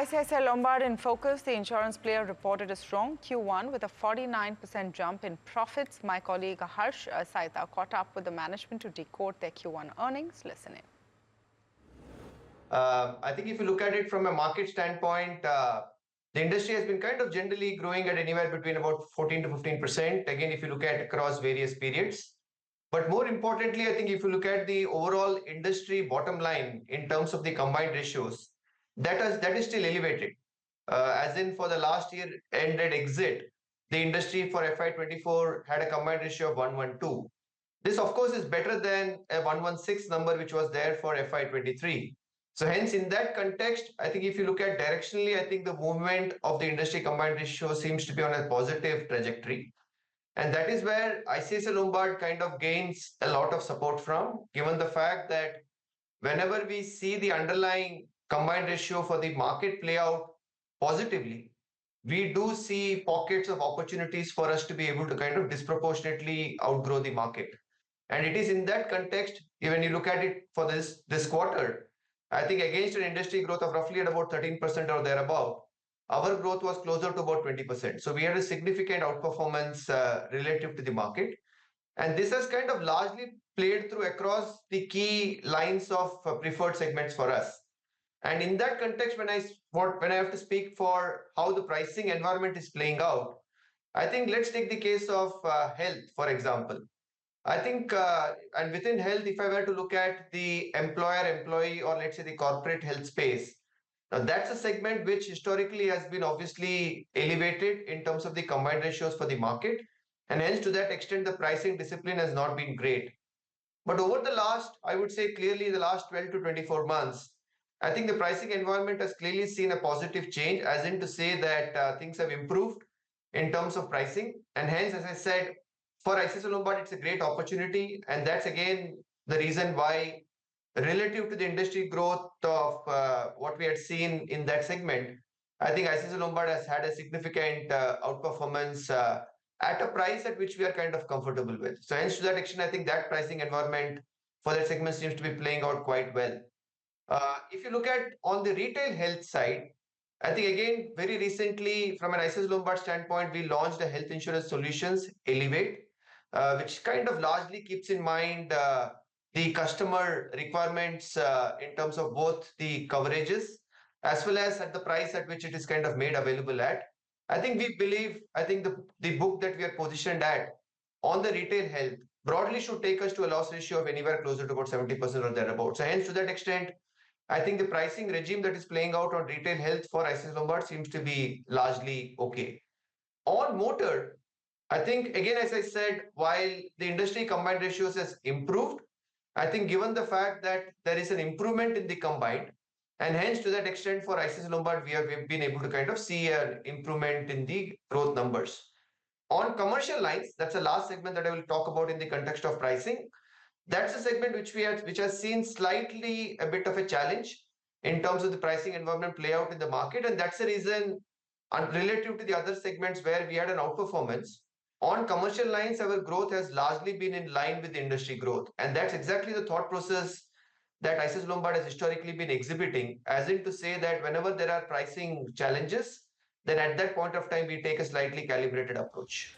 ICICI Lombard in focus. The insurance player reported a strong Q1 with a 49% jump in profits. My colleague Harsh Saita caught up with the management to decode their Q1 earnings. Listen in. I think if you look at it from a market standpoint, the industry has been kind of generally growing at anywhere between about 14 to 15%. Again, if you look at across various periods. But more importantly, I think if you look at the overall industry bottom line in terms of the combined ratios, that is still elevated. As in for the last year ended exit, the industry for FY24 had a combined ratio of 112. This, of course, is better than a 116 number, which was there for FY23. So hence, in that context, I think if you look at directionally, I think the movement of the industry combined ratio seems to be on a positive trajectory. And that is where ICICI Lombard kind of gains a lot of support from, given the fact that whenever we see the underlying combined ratio for the market play out positively, we do see pockets of opportunities for us to be able to kind of disproportionately outgrow the market. And it is in that context, when you look at it for this quarter, I think against an industry growth of roughly at about 13% or thereabout, our growth was closer to about 20%. So we had a significant outperformance relative to the market. And this has kind of largely played through across the key lines of preferred segments for us. And in that context, when I have to speak for how the pricing environment is playing out, I think let's take the case of health, for example. I think, and within health, if I were to look at the employer-employee or let's say the corporate health space, now that's a segment which historically has been obviously elevated in terms of the combined ratios for the market. And hence to that extent, the pricing discipline has not been great. But over the last, I would say clearly the last 12 to 24 months, I think the pricing environment has clearly seen a positive change, as in to say that things have improved in terms of pricing. And hence, as I said, for ICICI Lombard, it's a great opportunity. And that's again the reason why relative to the industry growth of what we had seen in that segment, I think ICICI Lombard has had a significant outperformance at a price at which we are kind of comfortable with. So hence to that extent, I think that pricing environment for that segment seems to be playing out quite well. If you look at on the retail health side, I think again, very recently from an ICICI Lombard standpoint, we launched a health insurance solutions, Elevate, which kind of largely keeps in mind the customer requirements in terms of both the coverages as well as at the price at which it is kind of made available at. I think we believe, I think the book that we are positioned at on the retail health broadly should take us to a loss ratio of anywhere closer to about 70% or thereabouts. So hence to that extent, I think the pricing regime that is playing out on retail health for ICICI Lombard seems to be largely okay. On motor, I think again, as I said, while the industry combined ratios has improved, I think given the fact that there is an improvement in the combined, and hence to that extent for ICICI Lombard, we've been able to kind of see an improvement in the growth numbers. On commercial lines, that's the last segment that I will talk about in the context of pricing. That's a segment which has seen slightly a bit of a challenge in terms of the pricing environment play out in the market. And that's the reason, relative to the other segments where we had an outperformance, on commercial lines, our growth has largely been in line with the industry growth. And that's exactly the thought process that ICICI Lombard has historically been exhibiting, as in to say that whenever there are pricing challenges, then at that point of time, we take a slightly calibrated approach.